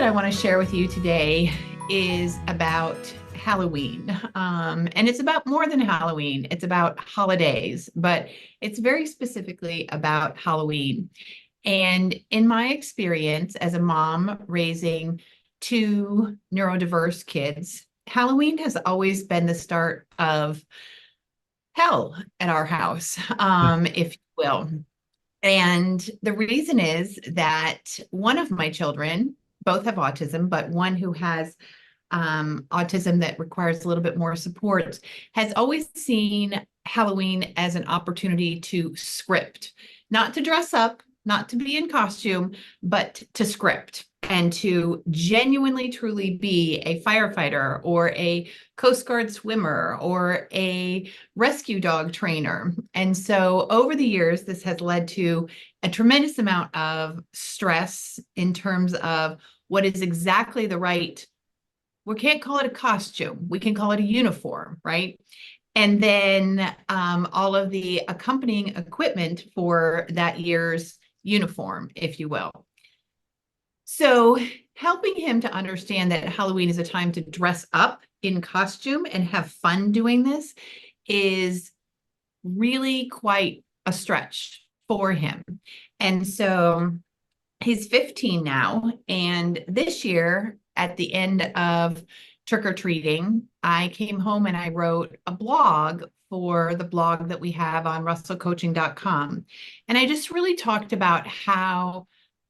I want to share with you today is about Halloween. And it's about more than Halloween, it's about holidays, but it's very specifically about Halloween. And in my experience as a mom raising two neurodiverse kids, Halloween has always been the start of hell at our house, if you will. And the reason is that one of my children, both have autism, but one who has autism that requires a little bit more support, has always seen Halloween as an opportunity to script, not to dress up, not to be in costume, but to script and to genuinely, truly be a firefighter or a Coast Guard swimmer or a rescue dog trainer. And so over the years, this has led to a tremendous amount of stress in terms of what is exactly the right, we can't call it a costume, we can call it a uniform, right? And then all of the accompanying equipment for that year's uniform, if you will. So helping him to understand that Halloween is a time to dress up in costume and have fun doing this is really quite a stretch for him. And so he's 15 now, and this year at the end of trick-or-treating, I came home and I wrote a blog for the blog that we have on russellcoaching.com. And I just really talked about how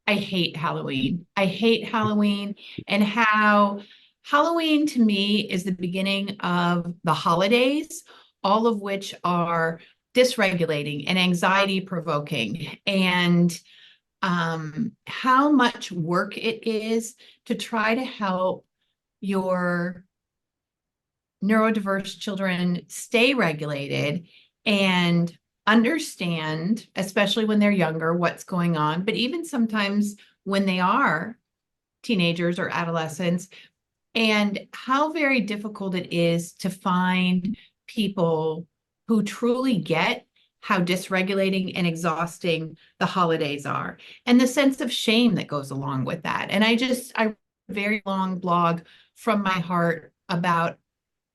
I hate Halloween. I hate Halloween, and how Halloween to me is the beginning of the holidays, all of which are dysregulating and anxiety provoking, and how much work it is to try to help your neurodiverse children stay regulated and understand, especially when they're younger, what's going on, but even sometimes when they are teenagers or adolescents, and how very difficult it is to find people who truly get how dysregulating and exhausting the holidays are, and the sense of shame that goes along with that. And I wrote a very long blog from my heart about,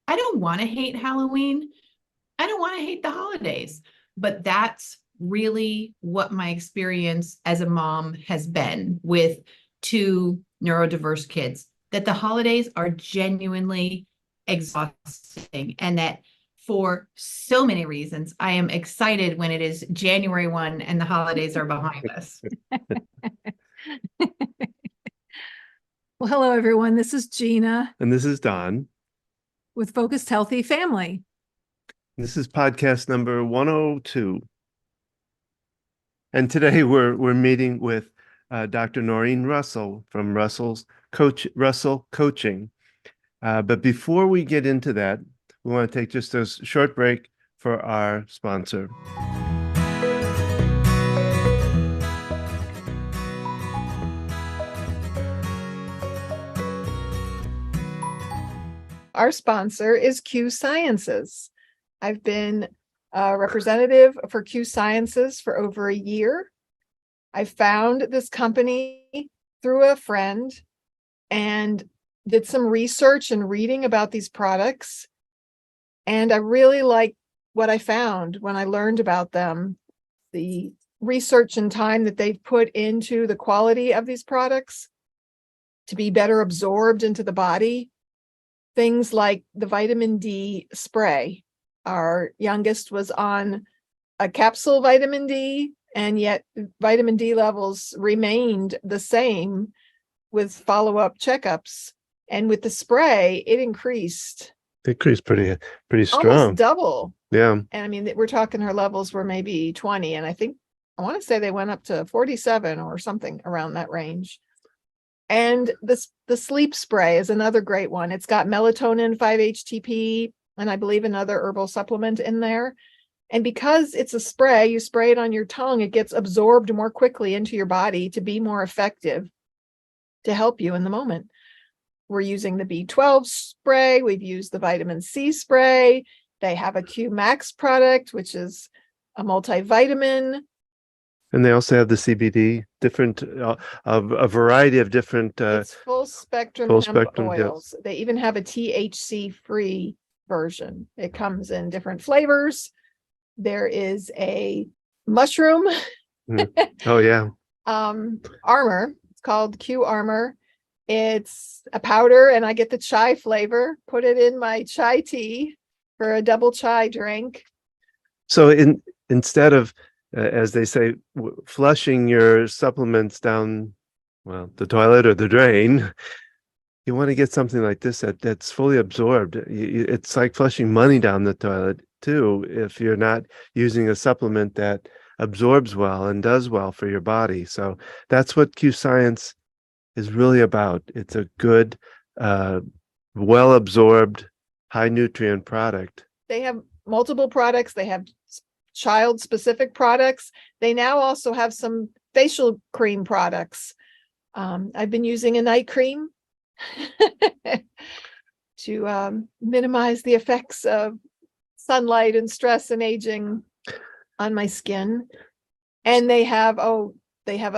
I don't want to hate Halloween. I don't want to hate the holidays, but that's really what my experience as a mom has been with two neurodiverse kids, that the holidays are genuinely exhausting, and that for so many reasons, I am excited when it is January 1 and the holidays are behind us. Well, hello, everyone. This is Gina. And this is Don. With Focused Healthy Family. This is podcast number 102. And today we're meeting with Dr. Norrine Russell from Russell Coaching. But before we get into that, we want to take just a short break for our sponsor. Our sponsor is Q Sciences. I've been a representative for Q Sciences for over a year. I found this company through a friend and did some research and reading about these products. And I really liked what I found when I learned about them. The research and time that they've put into the quality of these products to be better absorbed into the body. Things like the vitamin D spray. Our youngest was on a capsule vitamin D, and yet vitamin D levels remained the same with follow-up checkups. And with the spray, it increased. Pretty strong. Almost double. Yeah. And I mean, we're talking her levels were maybe 20, and I want to say they went up to 47 or something around that range. And the sleep spray is another great one. It's got melatonin, 5-HTP, and I believe another herbal supplement in there. And because it's a spray, you spray it on your tongue, it gets absorbed more quickly into your body to be more effective to help you in the moment. We're using the B12 spray. We've used the vitamin C spray. They have a Q Max product, which is a multivitamin. And they also have the CBD, different, a variety of different, It's full spectrum full hemp spectrum, yes. oils. They even have a THC free version. It comes in different flavors. There is a mushroom Oh, yeah. armor. It's called Q Armor. It's a powder, and I get the chai flavor. Put it in my chai tea for a double chai drink. So instead of, as they say, flushing your supplements down, well, the toilet or the drain, you want to get something like this that's fully absorbed. It's like flushing money down the toilet too, if you're not using a supplement that absorbs well and does well for your body. So that's what Q Science is really about. It's a good, well absorbed, high nutrient product. They have multiple products. They have child specific products. They now also have some facial cream products. I've been using a night cream to minimize the effects of sunlight and stress and aging on my skin. And they have a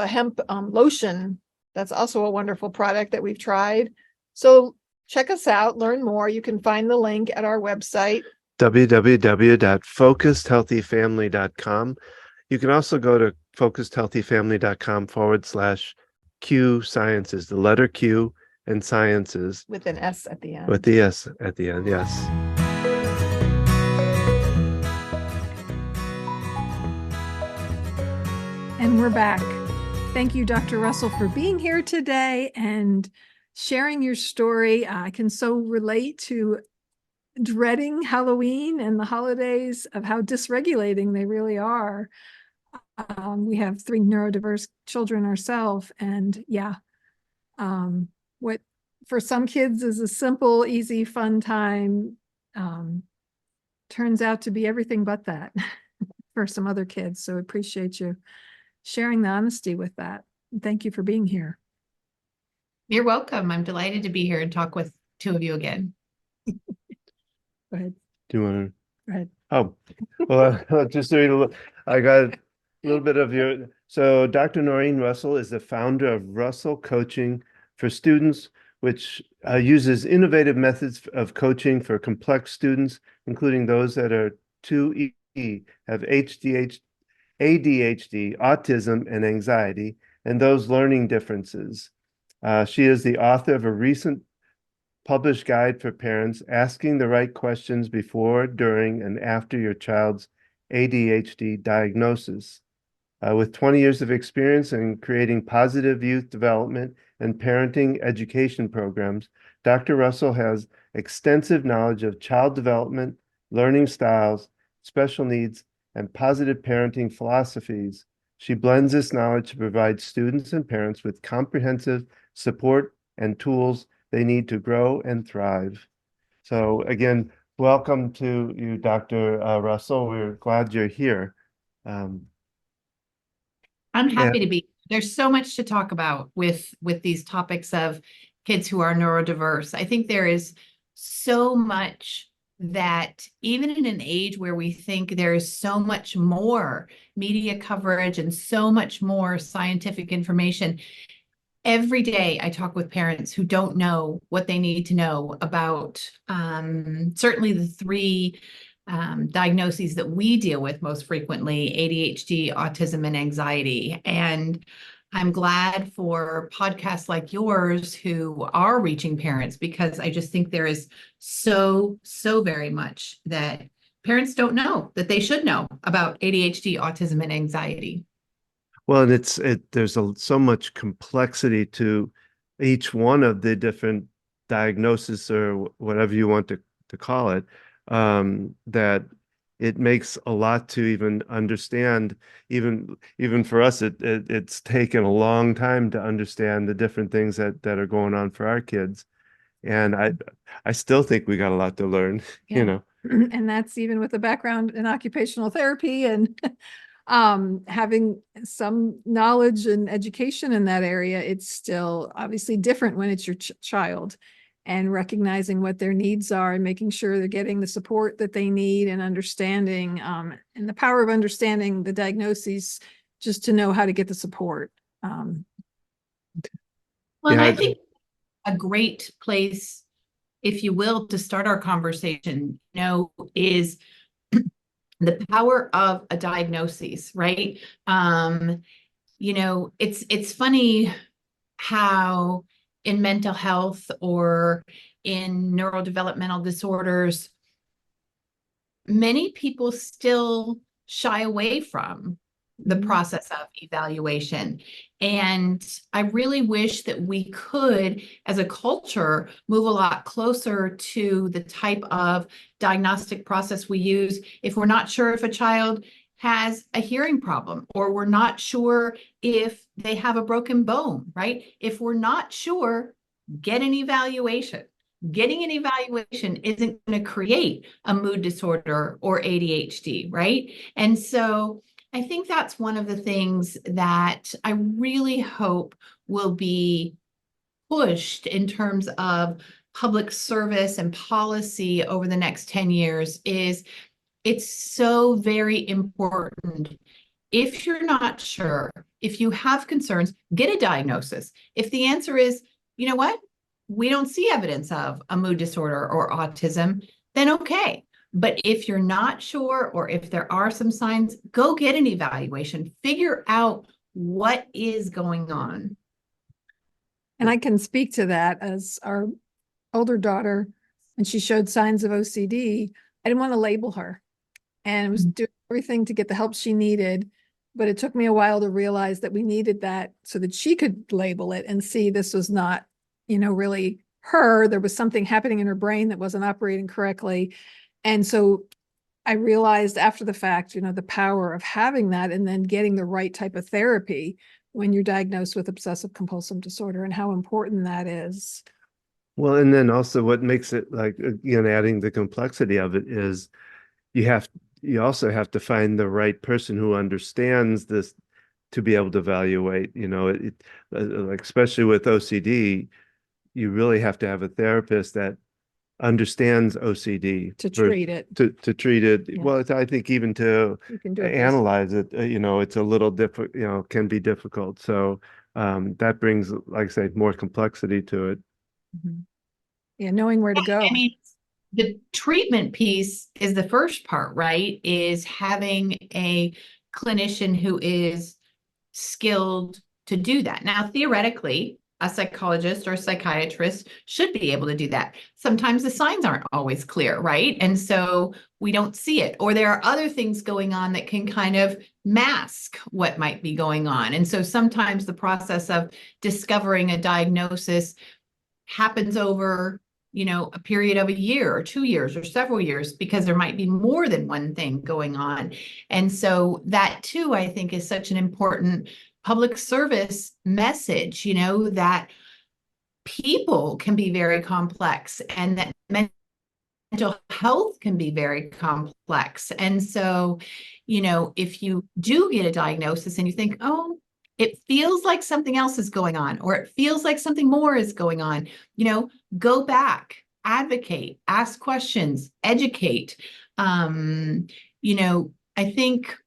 hemp lotion. That's also a wonderful product that we've tried. So check us out, learn more. You can find the link at our website, www.focusedhealthyfamily.com. You can also go to focusedhealthyfamily.com/Q Sciences, the letter Q and Sciences with an S at the end. with the S at the end. Yes. And we're back. Thank you, Dr. Russell, for being here today and sharing your story. I can so relate to dreading Halloween and the holidays, of how dysregulating they really are. We have 3 neurodiverse children ourselves, and what for some kids is a simple, easy, fun time turns out to be everything but that for some other kids. So appreciate you sharing the honesty with that. And thank you for being here. You're welcome. I'm delighted to be here and talk with 2 of you again. Go ahead. Do you want to? Go ahead. Oh, well, just to read a little, I got a little bit of your, so Dr. Norrine Russell is the founder of Russell Coaching for Students, which uses innovative methods of coaching for complex students, including those that are 2E, have ADHD, autism, and anxiety, and those learning differences. She is the author of a recent published guide for parents, asking the right questions before, during, and after your child's ADHD diagnosis. With 20 years of experience in creating positive youth development and parenting education programs, Dr. Russell has extensive knowledge of child development, learning styles, special needs, and positive parenting philosophies. She blends this knowledge to provide students and parents with comprehensive support and tools they need to grow and thrive. So again, welcome to you, Dr. Russell. We're glad you're here. I'm happy to be. There's so much to talk about with these topics of kids who are neurodiverse. I think there is so much that even in an age where we think there is so much more media coverage and so much more scientific information, every day I talk with parents who don't know what they need to know about certainly the 3 diagnoses that we deal with most frequently: ADHD, autism, and anxiety. And I'm glad for podcasts like yours who are reaching parents, because I just think there is so very much that parents don't know that they should know about ADHD, autism, and anxiety. Well, and there's so much complexity to each one of the different diagnoses, or whatever you want to call it, that it makes a lot to even understand. Even for us, it's taken a long time to understand the different things that are going on for our kids. And I still think we got a lot to learn, you know. And that's even with a background in occupational therapy and having some knowledge and education in that area. It's still obviously different when it's your child, and recognizing what their needs are and making sure they're getting the support that they need, and understanding and the power of understanding the diagnoses just to know how to get the support. Well, and Yeah, I think a great place, if you will, to start our conversation, is the power of a diagnosis, right? It's funny how in mental health or in neurodevelopmental disorders, many people still shy away from the process of evaluation. And I really wish that we could, as a culture, move a lot closer to the type of diagnostic process we use if we're not sure if a child has a hearing problem, or we're not sure if they have a broken bone, right? If we're not sure, get an evaluation. Getting an evaluation isn't going to create a mood disorder or ADHD, right? And so I think that's one of the things that I really hope will be pushed in terms of public service and policy over the next 10 years. Is it's so very important. If you're not sure, if you have concerns, get a diagnosis. If the answer is, you know what, we don't see evidence of a mood disorder or autism, then okay. But if you're not sure, or if there are some signs, go get an evaluation, figure out what is going on. And I can speak to that as our older daughter, when she showed signs of OCD, I didn't want to label her, and was doing everything to get the help she needed. But it took me a while to realize that we needed that so that she could label it and see this was not, really her. There was something happening in her brain that wasn't operating correctly. And so I realized after the fact, the power of having that and then getting the right type of therapy when you're diagnosed with obsessive compulsive disorder, and how important that is. well, and then also what makes it, like, again, adding the complexity of it is you also have to find the right person who understands this to be able to evaluate, like, especially with OCD, you really have to have a therapist that understands OCD To treat it. to treat it. Yeah. Well, I think even to You can do it analyze it, it's a little difficult, can be difficult. So that brings, like I say, more complexity to it. Yeah, knowing where to go. I mean, the treatment piece is the first part, right? Is having a clinician who is skilled to do that. Now, theoretically, a psychologist or a psychiatrist should be able to do that. Sometimes the signs aren't always clear, right? And so we don't see it, or there are other things going on that can kind of mask what might be going on. And so sometimes the process of discovering a diagnosis happens over a period of a year or 2 years or several years, because there might be more than one thing going on. And so that too, I think, is such an important public service message, that people can be very complex, and that mental health can be very complex. And so, if you do get a diagnosis and you think, oh, it feels like something else is going on, or it feels like something more is going on, go back, advocate, ask questions, educate. I think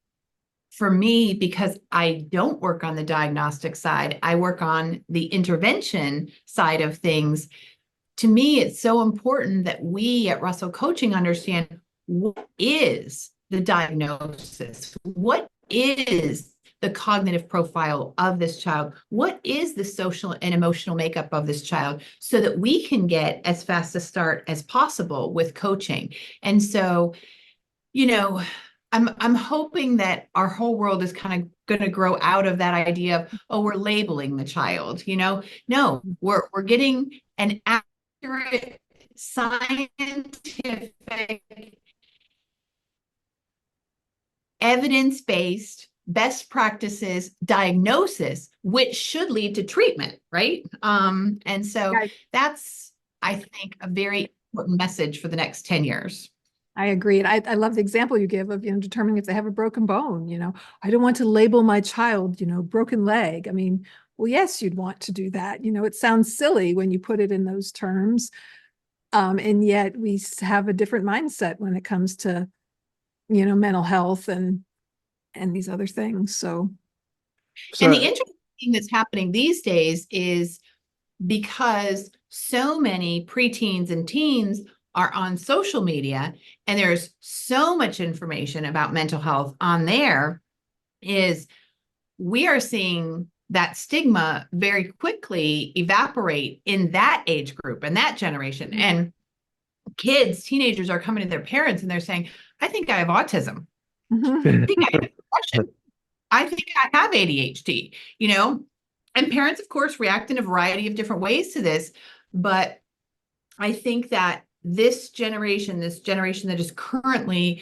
for me, because I don't work on the diagnostic side, I work on the intervention side of things. To me, it's so important that we at Russell Coaching understand what is the diagnosis, what is the cognitive profile of this child, what is the social and emotional makeup of this child, so that we can get as fast a start as possible with coaching. And so, I'm hoping that our whole world is kind of going to grow out of that idea of, oh, we're labeling the child. No, we're getting an accurate, scientific, evidence-based best practices diagnosis, which should lead to treatment, right? And so that's, I think, a very important message for the next 10 years. I agree. And I love the example you give of, determining if they have a broken bone. I don't want to label my child, broken leg. I mean, well, yes, you'd want to do that. It sounds silly when you put it in those terms. And yet we have a different mindset when it comes to, mental health and these other things. So And the So, interesting thing that's happening these days is because so many preteens and teens are on social media and there's so much information about mental health on there, is we are seeing that stigma very quickly evaporate in that age group and that generation. And kids, teenagers are coming to their parents and they're saying, I think I have autism. I think I have depression. I think I have ADHD, you know? And parents, of course, react in a variety of different ways to this. But I think that this generation that is currently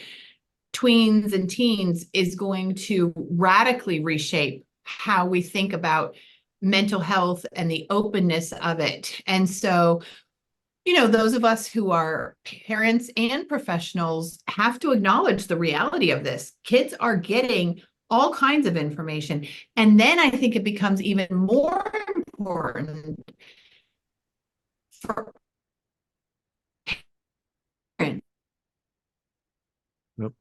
tweens and teens, is going to radically reshape how we think about mental health and the openness of it. And so, those of us who are parents and professionals have to acknowledge the reality of this. Kids are getting all kinds of information. And then I think it becomes even more important for parents. Yep.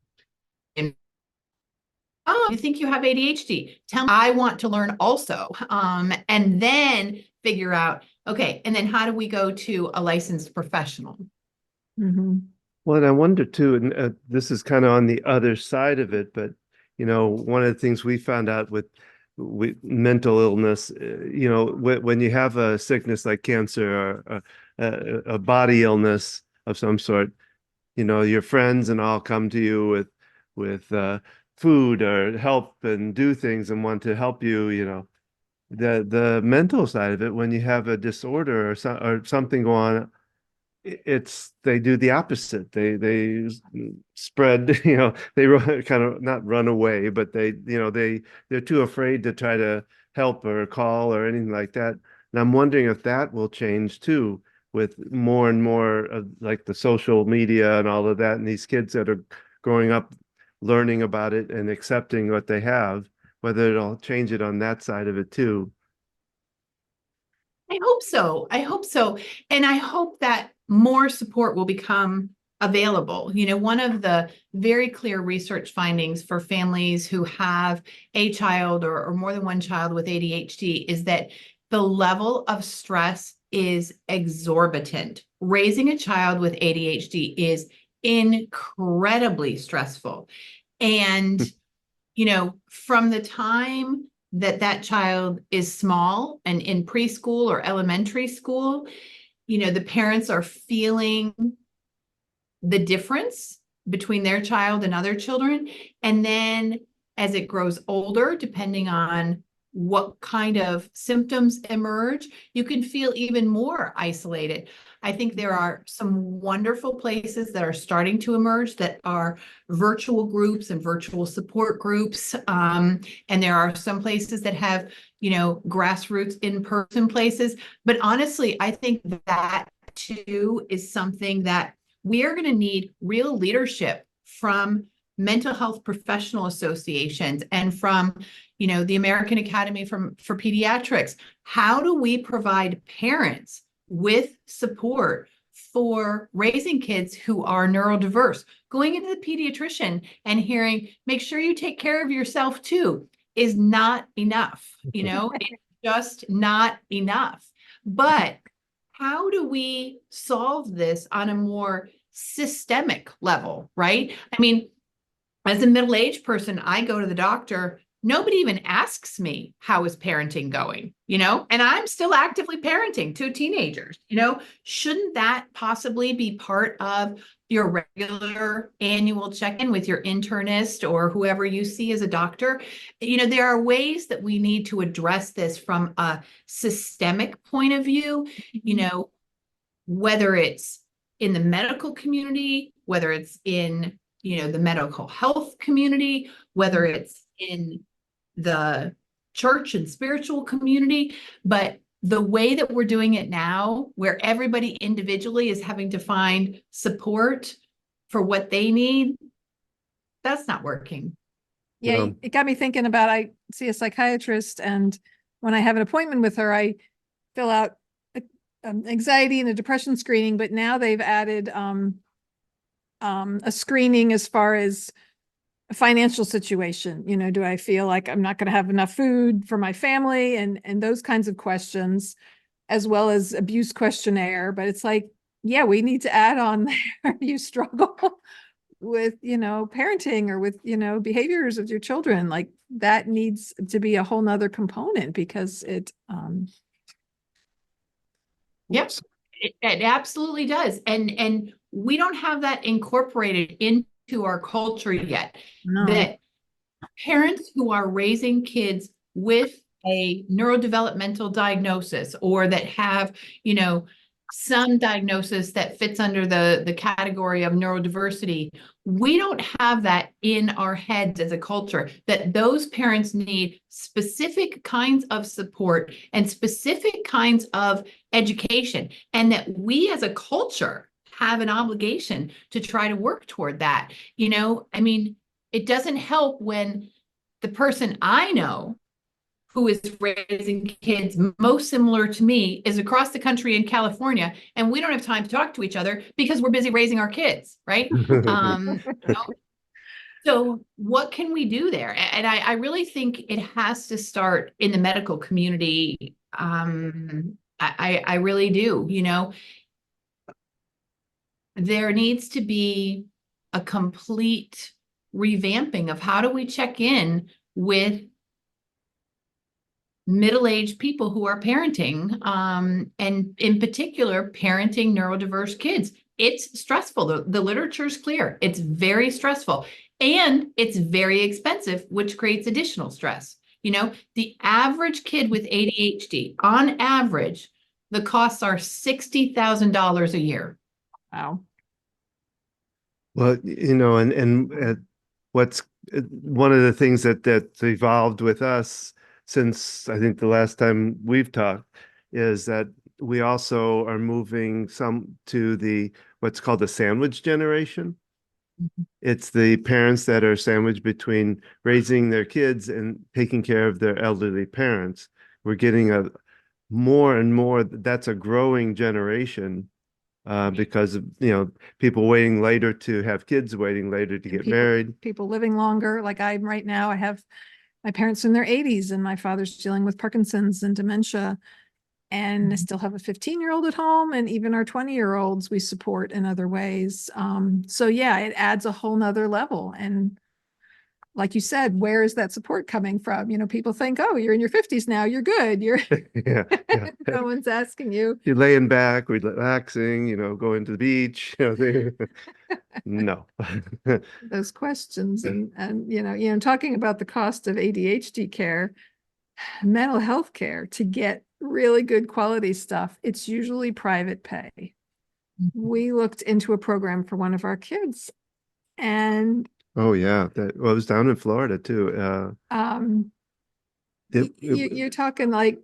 Oh, you think you have ADHD? Tell me, I want to learn also. And then figure out, okay, and then how do we go to a licensed professional? well, and I wonder too, and this is kind of on the other side of it, but one of the things we found out with mental illness, when you have a sickness like cancer or a body illness of some sort, your friends and all come to you with food or help and do things and want to help you, the mental side of it, when you have a disorder or something go on, they do the opposite. They spread, they kind of not run away, but they're too afraid to try to help or call or anything like that. And I'm wondering if that will change too, with more and more of like the social media and all of that, and these kids that are growing up learning about it and accepting what they have, whether it'll change it on that side of it too. I hope so. I hope so. And I hope that more support will become available. One of the very clear research findings for families who have a child or more than one child with ADHD is that the level of stress is exorbitant. Raising a child with ADHD is incredibly stressful. And, from the time that child is small and in preschool or elementary school, the parents are feeling the difference between their child and other children. And then as it grows older, depending on what kind of symptoms emerge, you can feel even more isolated. I think there are some wonderful places that are starting to emerge that are virtual groups and virtual support groups. And there are some places that have, grassroots in-person places. But honestly, I think that too is something that we are going to need real leadership from mental health professional associations and from, the American Academy for Pediatrics. How do we provide parents with support for raising kids who are neurodiverse? Going into the pediatrician and hearing, make sure you take care of yourself too, is not enough. It's just not enough. But how do we solve this on a more systemic level, right? I mean, as a middle-aged person, I go to the doctor. Nobody even asks me, how is parenting going? And I'm still actively parenting 2 teenagers. Shouldn't that possibly be part of your regular annual check-in with your internist or whoever you see as a doctor? There are ways that we need to address this from a systemic point of view, whether it's in the medical community, whether it's in, the medical health community, whether it's in the church and spiritual community. But the way that we're doing it now, where everybody individually is having to find support for what they need, that's not working. Yeah, it got me thinking about, I see a psychiatrist, and when I have an appointment with her, I fill out anxiety and a depression screening, but now they've added a screening as far as financial situation. You know, do I feel like I'm not going to have enough food for my family, and those kinds of questions, as well as abuse questionnaire. But it's like, yeah, we need to add on there, you struggle with, you know, parenting or with, you know, behaviors of your children. Like that needs to be a whole nother component, because it Yep, it absolutely does. And we don't have that incorporated into our culture yet. no. That parents who are raising kids with a neurodevelopmental diagnosis, or that have, you know, some diagnosis that fits under the category of neurodiversity, we don't have that in our heads as a culture, that those parents need specific kinds of support and specific kinds of education, and that we as a culture have an obligation to try to work toward that. You know, I mean, it doesn't help when the person I know who is raising kids most similar to me is across the country in California, and we don't have time to talk to each other because we're busy raising our kids, right? You know, so what can we do there? And I really think it has to start in the medical community. I really do. You know, there needs to be a complete revamping of how do we check in with middle-aged people who are parenting, and in particular, parenting neurodiverse kids. It's stressful. The literature is clear. It's very stressful, and it's very expensive, which creates additional stress. You know, the average kid with ADHD, on average, the costs are $60,000 a year. Wow. Well, you know, and what's one of the things that's evolved with us since I think the last time we've talked is that we also are moving some to the what's called the sandwich generation. It's the parents that are sandwiched between raising their kids and taking care of their elderly parents. We're getting a more and more, that's a growing generation because of, you know, people waiting later to have kids, waiting later to get married. People living longer. Like I'm right now, I have my parents in their 80s, and my father's dealing with Parkinson's and dementia. And I still have a 15-year-old at home, and even our 20-year-olds we support in other ways. So yeah, it adds a whole nother level. And like you said, where is that support coming from? You know, people think, oh, you're in your 50s now, you're good. You're Yeah, yeah. no one's asking you. You're laying back, relaxing, you know, going to the beach. You know, no. Those questions, and you know, talking about the cost of ADHD care, mental health care, to get really good quality stuff, it's usually private pay. We looked into a program for one of our kids, and Oh yeah, that well, it was down in Florida too. You're talking like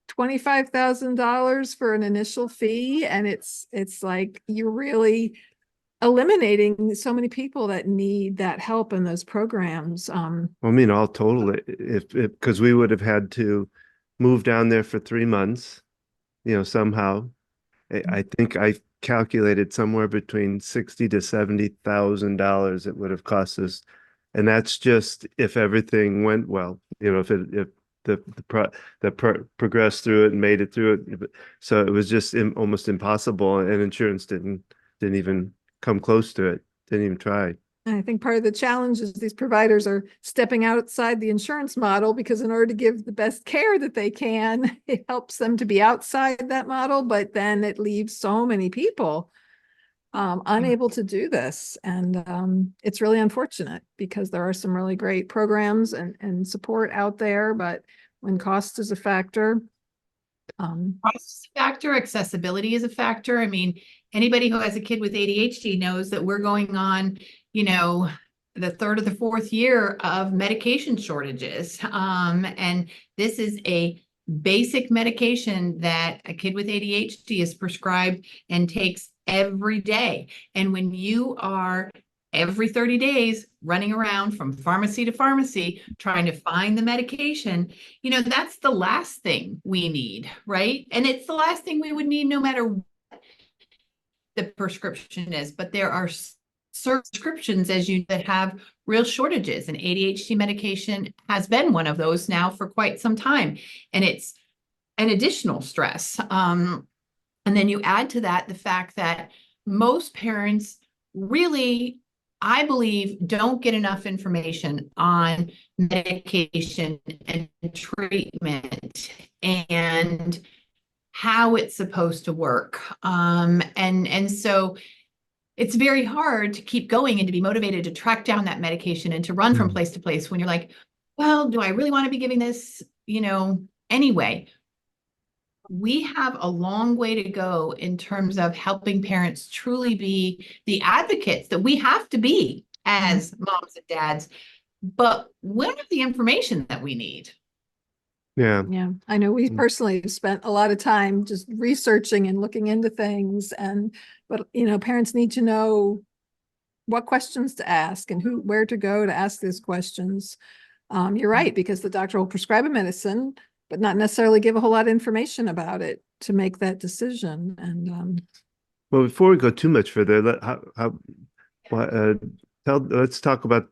$25,000 for an initial fee, and it's like you're really eliminating so many people that need that help in those programs. I mean, all total, if because we would have had to move down there for 3 months, you know, somehow. I think I calculated somewhere between $60,000 to $70,000 it would have cost us, and that's just if everything went well. You know, if progressed through it and made it through it. So it was just almost impossible, and insurance didn't even come close to it. Didn't even try. I think part of the challenge is these providers are stepping outside the insurance model, because in order to give the best care that they can, it helps them to be outside that model, but then it leaves so many people unable to do this. And it's really unfortunate, because there are some really great programs and support out there, but when cost is a factor. Cost is a factor, accessibility is a factor. I mean, anybody who has a kid with ADHD knows that we're going on, you know, the third or the fourth year of medication shortages. And this is a basic medication that a kid with ADHD is prescribed and takes every day. And when you are every 30 days running around from pharmacy to pharmacy trying to find the medication, you know, that's the last thing we need, right? And it's the last thing we would need no matter what the prescription is. But there are certain prescriptions, as you that have real shortages, and ADHD medication has been one of those now for quite some time, and it's an additional stress. And then you add to that the fact that most parents really, I believe, don't get enough information on medication and treatment and how it's supposed to work. And so it's very hard to keep going and to be motivated to track down that medication and to run from place to place when you're like, well, do I really want to be giving this, anyway? We have a long way to go in terms of helping parents truly be the advocates that we have to be as moms and dads, but we don't have the information that we need. Yeah. Yeah, I know we personally have spent a lot of time just researching and looking into things, but parents need to know what questions to ask and where to go to ask these questions. You're right, because the doctor will prescribe a medicine, but not necessarily give a whole lot of information about it to make that decision. And well, before we go too much further, let's talk about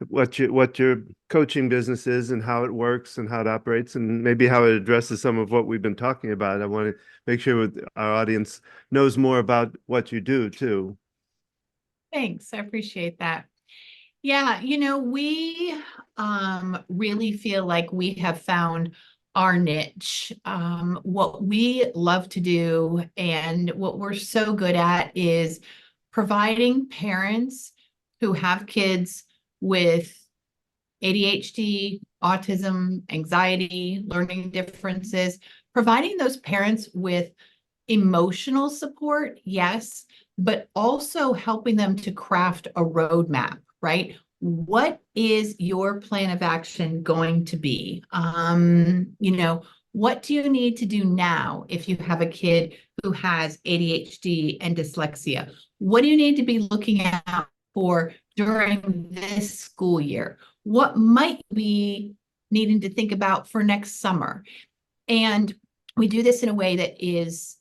what your coaching business is and how it works and how it operates and maybe how it addresses some of what we've been talking about. I want to make sure our audience knows more about what you do too. Thanks. I appreciate that. Yeah, we really feel like we have found our niche. What we love to do and what we're so good at is providing parents who have kids with ADHD, autism, anxiety, learning differences, providing those parents with emotional support, yes, but also helping them to craft a roadmap, right? What is your plan of action going to be? What do you need to do now if you have a kid who has ADHD and dyslexia? What do you need to be looking out for during this school year? What might we needing to think about for next summer? And we do this in a way that is,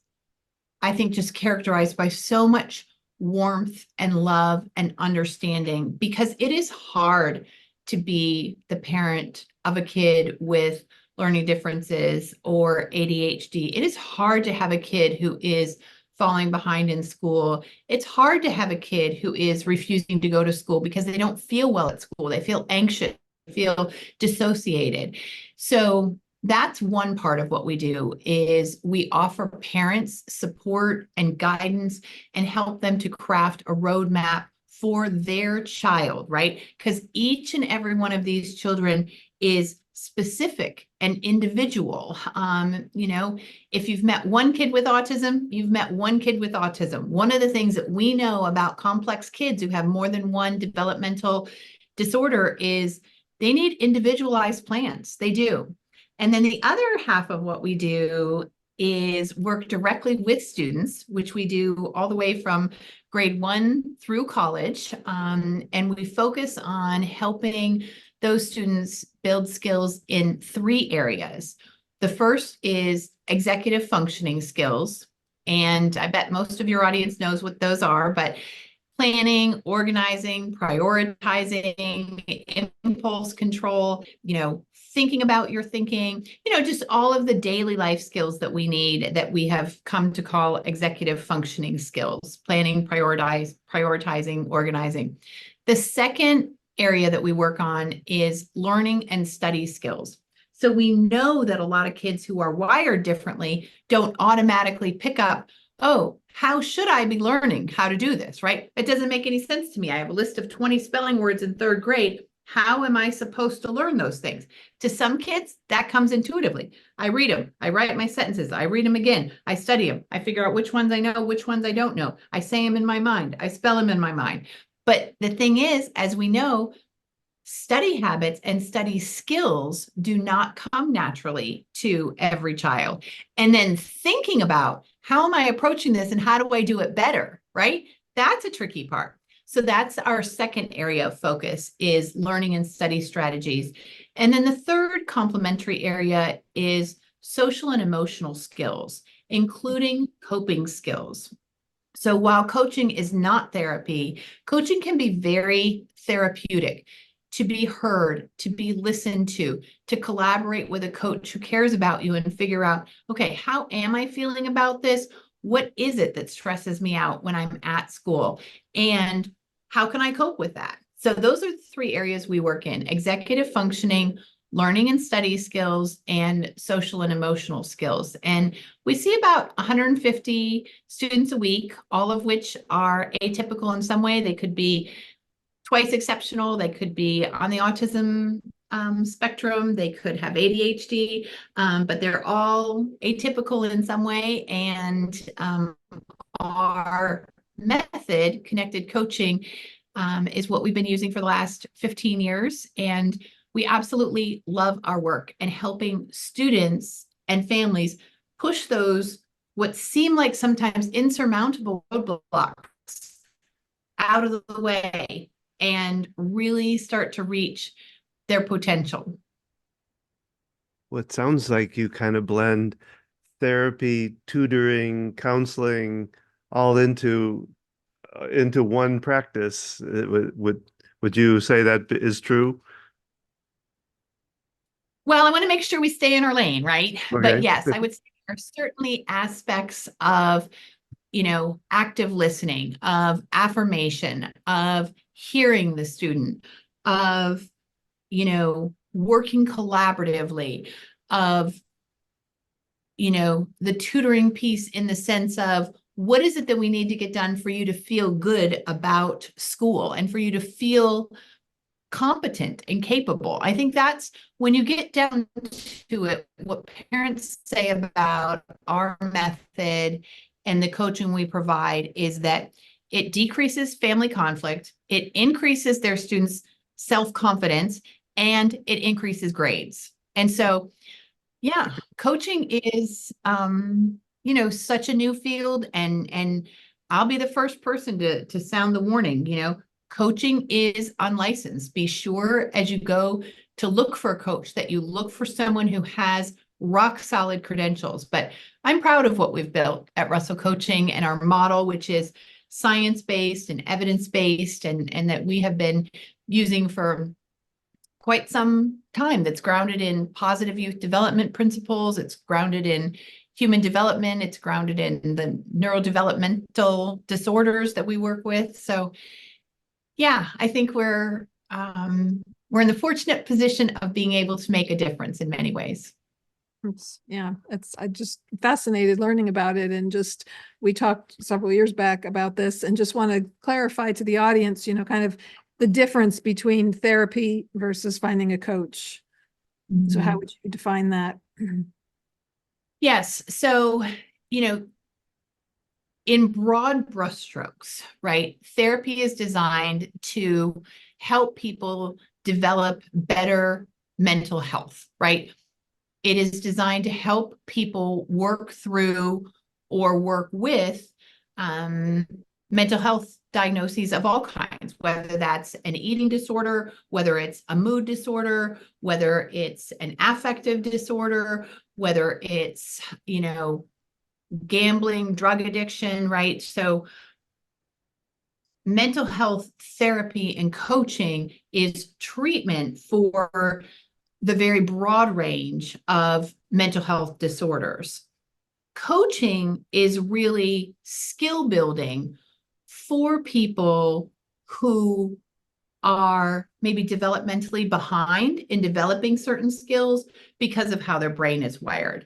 I think, just characterized by so much warmth and love and understanding, because it is hard to be the parent of a kid with learning differences or ADHD. It is hard to have a kid who is falling behind in school. It's hard to have a kid who is refusing to go to school because they don't feel well at school. They feel anxious, feel dissociated. So that's one part of what we do is we offer parents support and guidance and help them to craft a roadmap for their child, right? Because each and every one of these children is specific and individual. If you've met one kid with autism, you've met one kid with autism. One of the things that we know about complex kids who have more than one developmental disorder is they need individualized plans. They do. And then the other half of what we do is work directly with students, which we do all the way from grade 1 through college. And we focus on helping those students build skills in 3 areas. The first is executive functioning skills. And I bet most of your audience knows what those are, but planning, organizing, prioritizing, impulse control, thinking about your thinking, just all of the daily life skills that we need that we have come to call executive functioning skills, planning, prioritizing, organizing. The second area that we work on is learning and study skills. So we know that a lot of kids who are wired differently don't automatically pick up, oh, how should I be learning how to do this, right? It doesn't make any sense to me. I have a list of 20 spelling words in 3rd grade. How am I supposed to learn those things? To some kids, that comes intuitively. I read them. I write my sentences. I read them again. I study them. I figure out which ones I know, which ones I don't know. I say them in my mind. I spell them in my mind. But the thing is, as we know, study habits and study skills do not come naturally to every child. And then thinking about how am I approaching this and how do I do it better, right? That's a tricky part. So that's our second area of focus is learning and study strategies. And then the third complementary area is social and emotional skills, including coping skills. So while coaching is not therapy, coaching can be very therapeutic. To be heard, to be listened to collaborate with a coach who cares about you and figure out, okay, how am I feeling about this? What is it that stresses me out when I'm at school? And how can I cope with that? So those are the three areas we work in: executive functioning, learning and study skills, and social and emotional skills. And we see about 150 students a week, all of which are atypical in some way. They could be twice exceptional, they could be on the autism spectrum, they could have ADHD, but they're all atypical in some way. And our method, connected coaching, is what we've been using for the last 15 years. And we absolutely love our work and helping students and families push those what seem like sometimes insurmountable roadblocks out of the way and really start to reach their potential. Well, it sounds like you kind of blend therapy, tutoring, counseling, all into one practice. Would you say that is true? Well, I want to make sure we stay in our lane, right? Okay. But yes, I would say there are certainly aspects of, active listening, of affirmation, of hearing the student, of, working collaboratively, of, the tutoring piece in the sense of what is it that we need to get done for you to feel good about school and for you to feel competent and capable. I think that's when you get down to it, what parents say about our method and the coaching we provide is that it decreases family conflict, it increases their students' self-confidence, and it increases grades. And so, yeah, coaching is, such a new field, and I'll be the first person to sound the warning. Coaching is unlicensed. Be sure as you go to look for a coach that you look for someone who has rock solid credentials. But I'm proud of what we've built at Russell Coaching and our model, which is science-based and evidence-based, and that we have been using for quite some time, that's grounded in positive youth development principles. It's grounded in human development. It's grounded in the neurodevelopmental disorders that we work with. So yeah, I think we're in the fortunate position of being able to make a difference in many ways. I just fascinated learning about it. And just, we talked several years back about this and just want to clarify to the audience, kind of the difference between therapy versus finding a coach. Mm-hmm. So how would you define that? Yes. So, in broad brushstrokes, right? Therapy is designed to help people develop better mental health, right? It is designed to help people work through or work with mental health diagnoses of all kinds, whether that's an eating disorder, whether it's a mood disorder, whether it's an affective disorder, whether it's, gambling, drug addiction, right? So mental health therapy and coaching is treatment for the very broad range of mental health disorders. Coaching is really skill building for people who are maybe developmentally behind in developing certain skills because of how their brain is wired.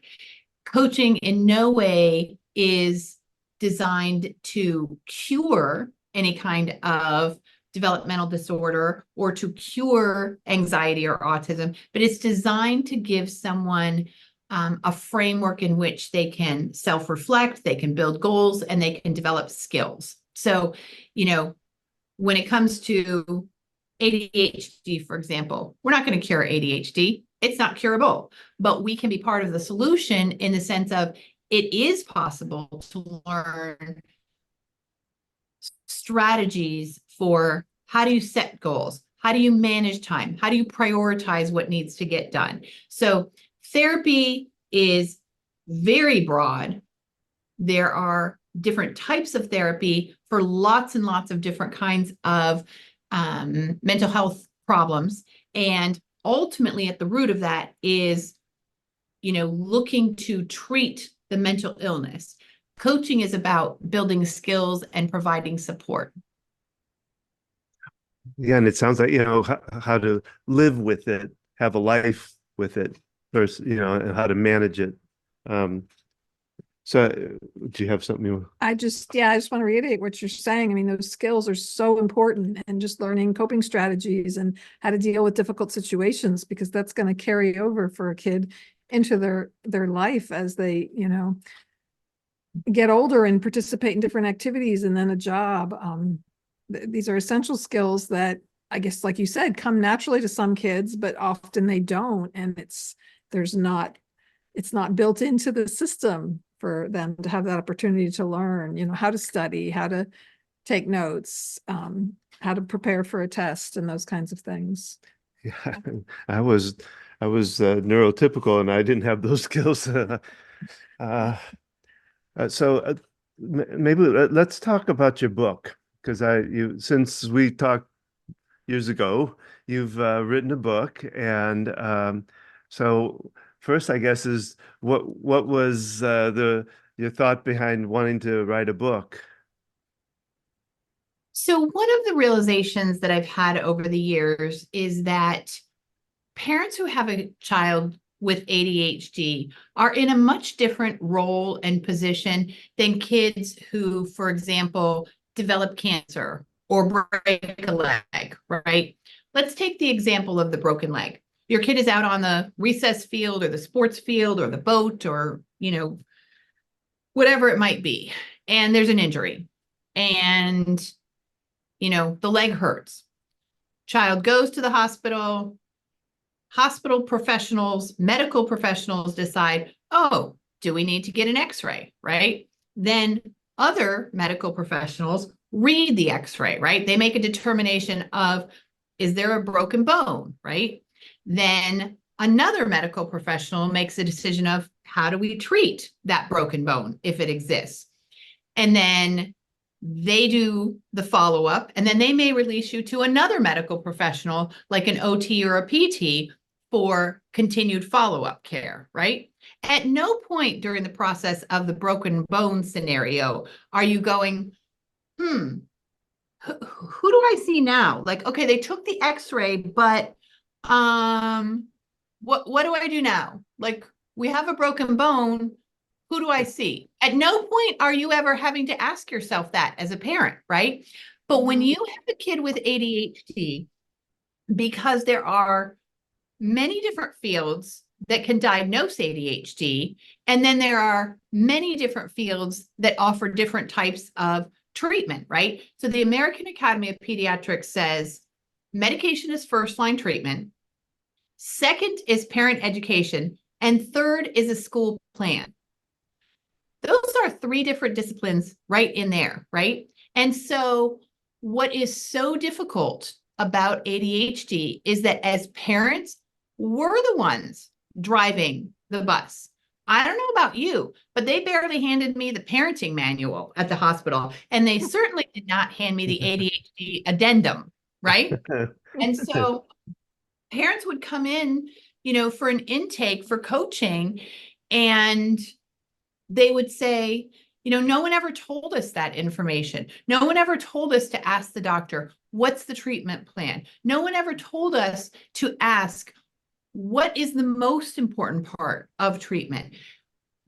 Coaching in no way is designed to cure any kind of developmental disorder or to cure anxiety or autism, but it's designed to give someone a framework in which they can self-reflect, they can build goals, and they can develop skills. So, when it comes to ADHD, for example, we're not going to cure ADHD. It's not curable, but we can be part of the solution in the sense of it is possible to learn strategies for how do you set goals? How do you manage time? How do you prioritize what needs to get done? So therapy is very broad. There are different types of therapy for lots and lots of different kinds of mental health problems. And ultimately at the root of that is, looking to treat the mental illness. Coaching is about building skills and providing support. Yeah, and it sounds like, how to live with it, have a life with it first, and how to manage it. So do you have something I just want to reiterate what you're saying. I mean, those skills are so important, and just learning coping strategies and how to deal with difficult situations, because that's going to carry over for a kid into their life as they, get older and participate in different activities and then a job. These are essential skills that, I guess, like you said, come naturally to some kids, but often they don't. And it's not built into the system for them to have that opportunity to learn, how to study, how to take notes, how to prepare for a test, and those kinds of things. Yeah, I was neurotypical and I didn't have those skills. So maybe let's talk about your book, because since we talked years ago, you've written a book, and so first, I guess, is what was your thought behind wanting to write a book? So one of the realizations that I've had over the years is that parents who have a child with ADHD are in a much different role and position than kids who, for example, develop cancer or break a leg, right? Let's take the example of the broken leg. Your kid is out on the recess field or the sports field or the boat or, whatever it might be, and there's an injury and, the leg hurts. Child goes to the hospital. Hospital professionals, medical professionals decide, oh, do we need to get an x-ray, right? Then other medical professionals read the x-ray, right? They make a determination of, is there a broken bone, right? Then another medical professional makes a decision of, how do we treat that broken bone if it exists? And then they do the follow-up, and then they may release you to another medical professional like an OT or a PT for continued follow-up care, right? At no point during the process of the broken bone scenario are you going, who do I see now? Like, okay, they took the x-ray, but what do I do now? Like, we have a broken bone. Who do I see? At no point are you ever having to ask yourself that as a parent, right? But when you have a kid with ADHD, because there are many different fields that can diagnose ADHD, and then there are many different fields that offer different types of treatment, right? So the American Academy of Pediatrics says medication is first-line treatment, second is parent education, and third is a school plan. Those are three different disciplines right in there, right? And so what is so difficult about ADHD is that as parents, we're the ones driving the bus. I don't know about you, but they barely handed me the parenting manual at the hospital, and they certainly did not hand me the ADHD addendum, right? And so parents would come in, for an intake for coaching, and they would say, no one ever told us that information. No one ever told us to ask the doctor, what's the treatment plan? No one ever told us to ask, what is the most important part of treatment?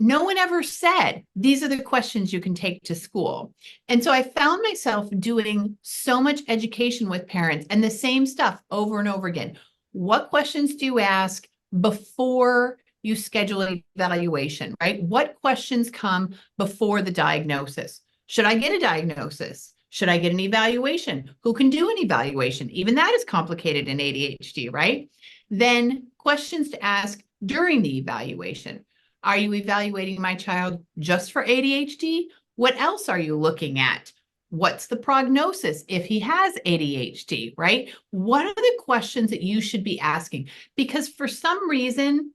No one ever said, these are the questions you can take to school. And so I found myself doing so much education with parents and the same stuff over and over again. What questions do you ask before you schedule an evaluation, right? What questions come before the diagnosis? Should I get a diagnosis? Should I get an evaluation? Who can do an evaluation? Even that is complicated in ADHD, right? Then questions to ask during the evaluation. Are you evaluating my child just for ADHD? What else are you looking at? What's the prognosis if he has ADHD, right? What are the questions that you should be asking? Because for some reason,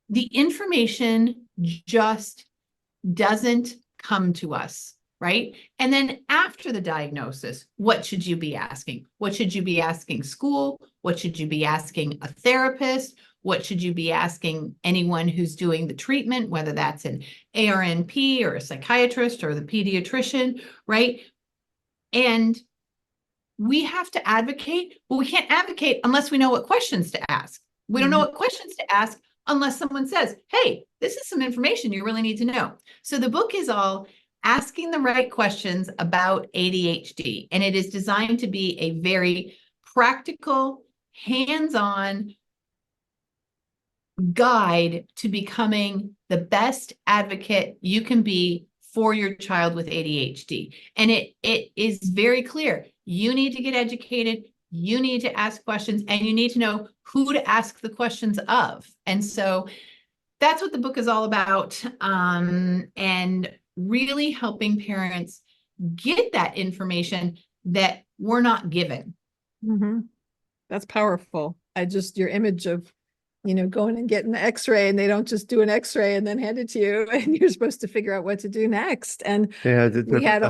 the information just doesn't come to us, right? And then after the diagnosis, what should you be asking? What should you be asking school? What should you be asking a therapist? What should you be asking anyone who's doing the treatment, whether that's an ARNP or a psychiatrist or the pediatrician, right? And we have to advocate, but we can't advocate unless we know what questions to ask. We don't know what questions to ask unless someone says, hey, this is some information you really need to know. So the book is all asking the right questions about ADHD, and it is designed to be a very practical, hands-on guide to becoming the best advocate you can be for your child with ADHD. And it is very clear. You need to get educated, you need to ask questions, and you need to know who to ask the questions of. And so that's what the book is all about, and really helping parents get that information that we're not given. That's powerful. Your image of, going and getting an x-ray, and they don't just do an x-ray and then hand it to you, and you're supposed to figure out what to do next. And Yeah, we had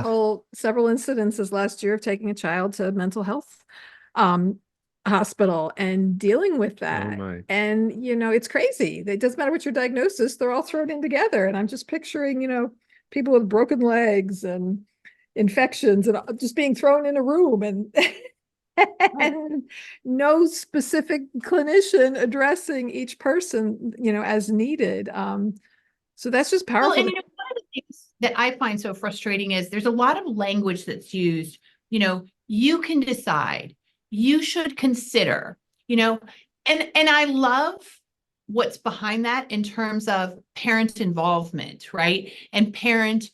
several incidences last year of taking a child to a mental health hospital and dealing with that. my. And, it's crazy. It doesn't matter what your diagnosis, they're all thrown in together. And I'm just picturing, people with broken legs and infections and just being thrown in a room and and no specific clinician addressing each person, as needed. So that's just powerful. Well, and one of the things that I find so frustrating is there's a lot of language that's used, you can decide, you should consider, and I love what's behind that in terms of parent involvement, right? And parent,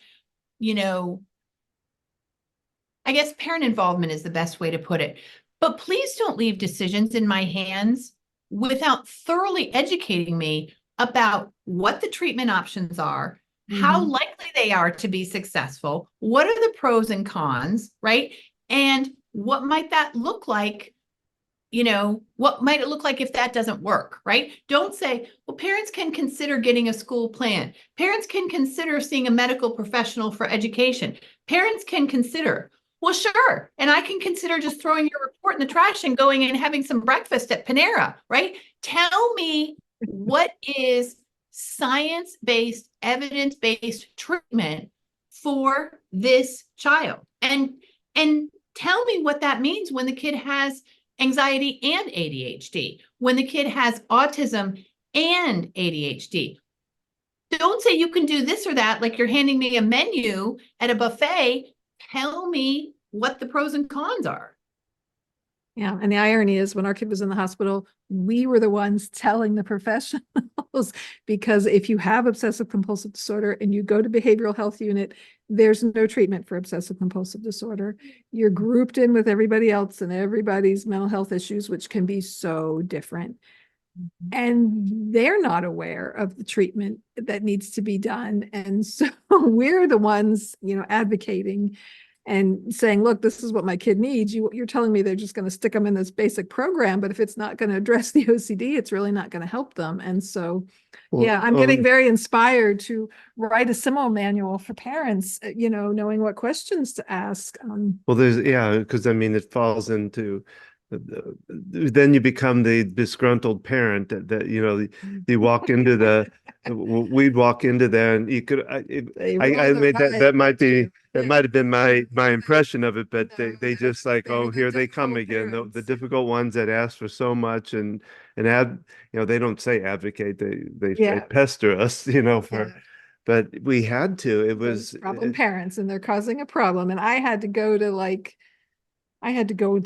I guess parent involvement is the best way to put it. But please don't leave decisions in my hands without thoroughly educating me about what the treatment options are, how likely they are to be successful, what are the pros and cons, right? And what might that look like? What might it look like if that doesn't work, right? Don't say, well, parents can consider getting a school plan. Parents can consider seeing a medical professional for education. Parents can consider. Well, sure. And I can consider just throwing your report in the trash and going and having some breakfast at Panera, right? Tell me what is science-based, evidence-based treatment for this child. And tell me what that means when the kid has anxiety and ADHD, when the kid has autism and ADHD. Don't say you can do this or that like you're handing me a menu at a buffet. Tell me what the pros and cons are. Yeah. And the irony is when our kid was in the hospital, we were the ones telling the professionals, because if you have obsessive compulsive disorder and you go to behavioral health unit, there's no treatment for obsessive compulsive disorder. You're grouped in with everybody else and everybody's mental health issues, which can be so different. And they're not aware of the treatment that needs to be done. And so we're the ones, advocating and saying, look, this is what my kid needs. You're telling me they're just going to stick them in this basic program, but if it's not going to address the OCD, it's really not going to help them. And so, I'm getting very inspired to write a similar manual for parents, knowing what questions to ask. Well, because it falls into then you become the disgruntled parent that you walk into we'd walk into there and you could I made that might have been my impression of it, but they just like, oh, here they come again, the difficult ones that ask for so much and they don't say advocate, they pester us but we had to. It was problem parents and they're causing a problem, and I had to go to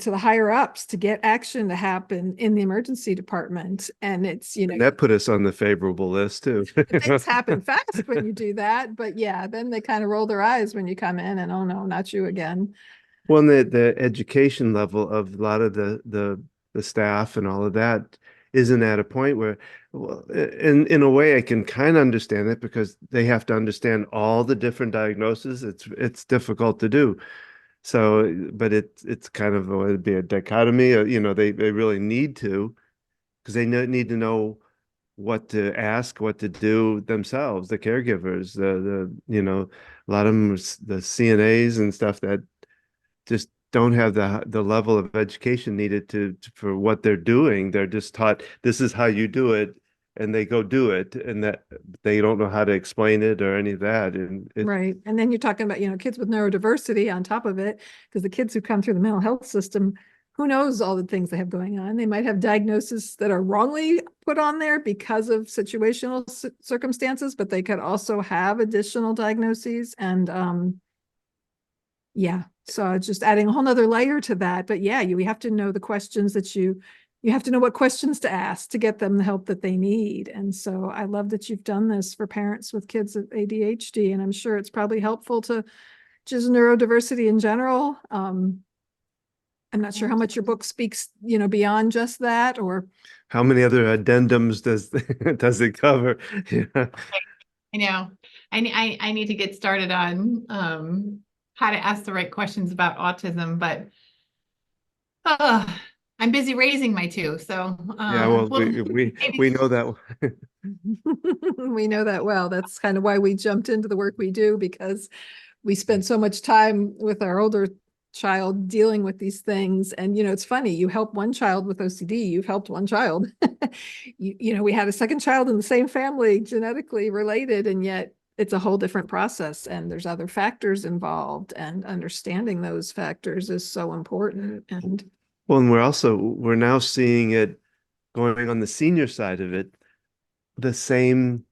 the higher ups to get action to happen in the emergency department. And it's, and that put us on the favorable list too. Things happen fast when you do that, but then they kind of roll their eyes when you come in and, oh no, not you again. Well, the education level of a lot of the staff and all of that isn't at a point where, well, in a way I can kind of understand it, because they have to understand all the different diagnoses. It's difficult to do. So, but it's kind of it'd be a dichotomy. They really need to, because they need to know what to ask, what to do themselves, the caregivers, a lot of them, the CNAs and stuff that just don't have the level of education needed for what they're doing. They're just taught this is how you do it, and they go do it, and that they don't know how to explain it or any of that. And Right. And then you're talking about, kids with neurodiversity on top of it, because the kids who come through the mental health system, who knows all the things they have going on. They might have diagnoses that are wrongly put on there because of situational circumstances, but they could also have additional diagnoses. And yeah, so just adding a whole nother layer to that. But yeah, we have to know the questions that you have to know what questions to ask to get them the help that they need. And so I love that you've done this for parents with kids with ADHD, and I'm sure it's probably helpful to just neurodiversity in general. I'm not sure how much your book speaks, beyond just that, or how many other addendums does it cover? Yeah. I know. I need to get started on how to ask the right questions about autism, but I'm busy raising my two. So Yeah, well, maybe we know that. we know that well. That's kind of why we jumped into the work we do, because we spend so much time with our older child dealing with these things. And, it's funny, you help one child with OCD, you've helped one child. We had a second child in the same family, genetically related, and yet it's a whole different process. And there's other factors involved, and understanding those factors is so important. And Well, and we're now seeing it going on the senior side of it, the same,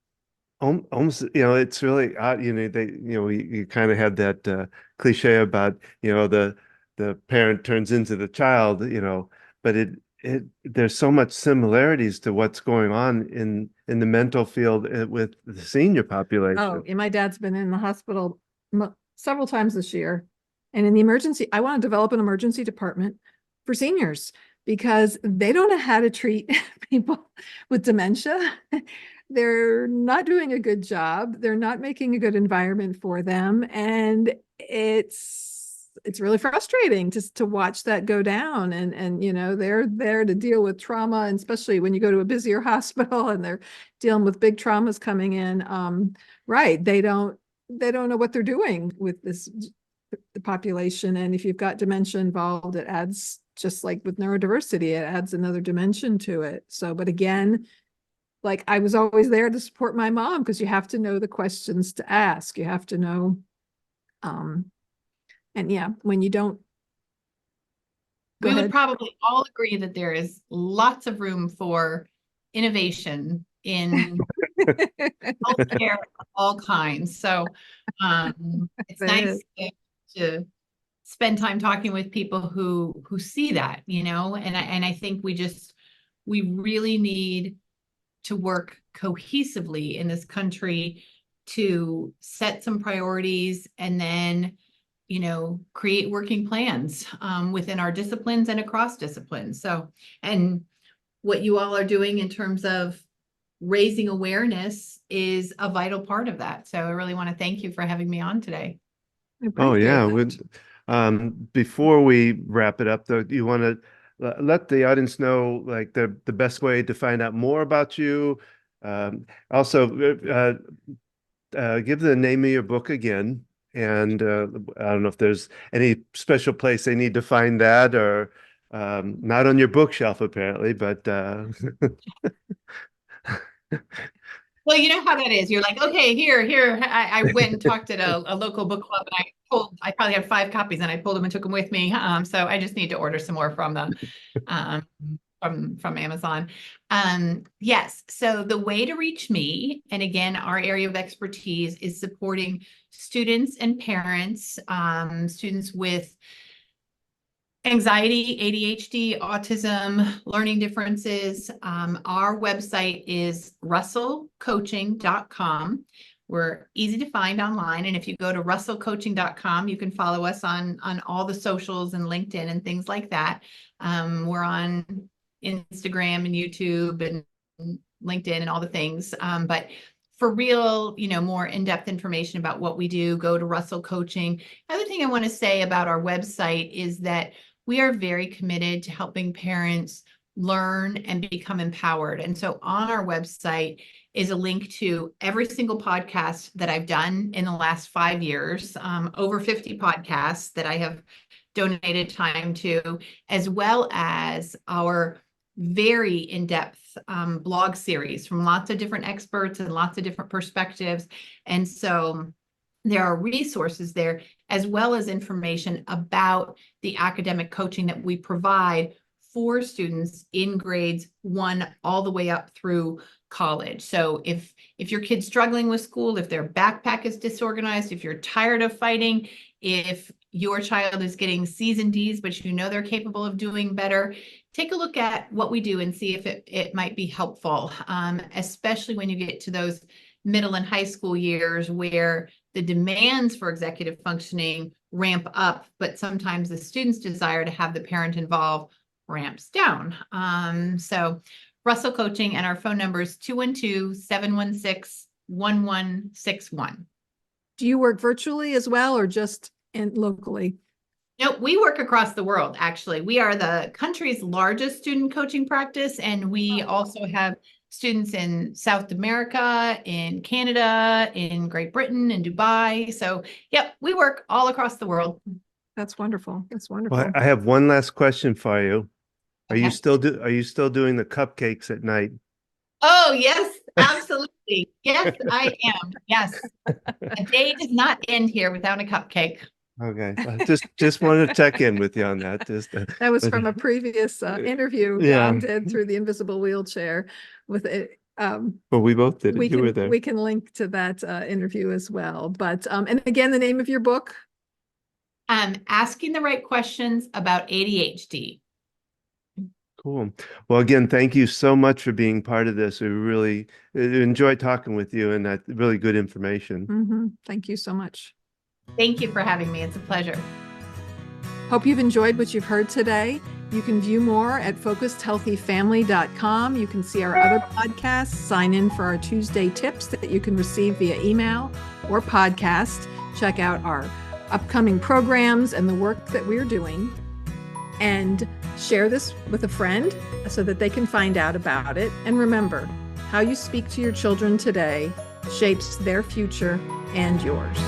almost, it's really odd, you kind of had that cliche about, the parent turns into the child, but there's so much similarities to what's going on in the mental field with the senior population. and my dad's been in the hospital several times this year. And in the I want to develop an emergency department for seniors, because they don't know how to treat people with dementia. They're not doing a good job. They're not making a good environment for them. And it's really frustrating to watch that go down. And they're there to deal with trauma, and especially when you go to a busier hospital and they're dealing with big traumas coming in. Right. They don't know what they're doing with this population. And if you've got dementia involved, it adds, just like with neurodiversity, it adds another dimension to it. So, but again, like, I was always there to support my mom, because you have to know the questions to ask. You have to know, and yeah, when you don't. we would probably all agree that there is lots of room for innovation in healthcare of all kinds. So it's nice to spend time talking with people who see that, and I think we really need to work cohesively in this country to set some priorities, and then create working plans within our disciplines and across disciplines. So, and what you all are doing in terms of raising awareness is a vital part of that. So I really want to thank you for having me on today. Oh yeah. Before we wrap it up, though, do you want to let the audience know, like, the best way to find out more about you? Also, give the name of your book again, and I don't know if there's any special place they need to find that, or not on your bookshelf apparently, but Well, you know how that is. You're like, okay, here. I went and talked at a local book club, and I probably had 5 copies, and I pulled them and took them with me. So I just need to order some more from the from Amazon. Yes. So the way to reach me, and again, our area of expertise is supporting students and parents, students with anxiety, ADHD, autism, learning differences. Our website is russellcoaching.com. We're easy to find online. And if you go to russellcoaching.com, you can follow us on all the socials and LinkedIn and things like that. We're on Instagram and YouTube and LinkedIn and all the things. But for real, more in-depth information about what we do, go to Russell Coaching. Other thing I want to say about our website is that we are very committed to helping parents learn, and become empowered. And so on our website is a link to every single podcast that I've done in the last 5 years, over 50 podcasts that I have donated time to, as well as our very in-depth blog series from lots of different experts and lots of different perspectives. And so there are resources there, as well as information about the academic coaching that we provide for students in grades 1 all the way up through college. So if your kid's struggling with school, if their backpack is disorganized, if you're tired of fighting, if your child is getting C's and D's, but you know they're capable of doing better, take a look at what we do and see if it might be helpful, especially when you get to those middle and high school years where the demands for executive functioning ramp up, but sometimes the student's desire to have the parent involved ramps down. So Russell Coaching, and our phone number is 212-716-1161. Do you work virtually as well, or just locally? No, we work across the world, actually. We are the country's largest student coaching practice, and we also have students in South America, in Canada, in Great Britain, in Dubai. So, yep, we work all across the world. That's wonderful. That's wonderful. Well, I have one last question for you. Are you Okay. still doing the cupcakes at night? Oh, yes, absolutely. Yes, I am. Yes. A day does not end here without a cupcake. Okay, I just wanted to check in with you on that. That was from a previous interview Yeah. Don did through the invisible wheelchair with it. Well, we both did it. You were there. We can link to that interview as well. But and again, the name of your book? Asking the right questions about ADHD. Cool. Well, again, thank you so much for being part of this. We really enjoyed talking with you, and that really good information. Thank you so much. Thank you for having me. It's a pleasure. Hope you've enjoyed what you've heard today. You can view more at focusedhealthyfamily.com. You can see our other podcasts, sign in for our Tuesday tips that you can receive via email or podcast. Check out our upcoming programs and the work that we're doing. And share this with a friend so that they can find out about it. And remember, how you speak to your children today shapes their future and yours.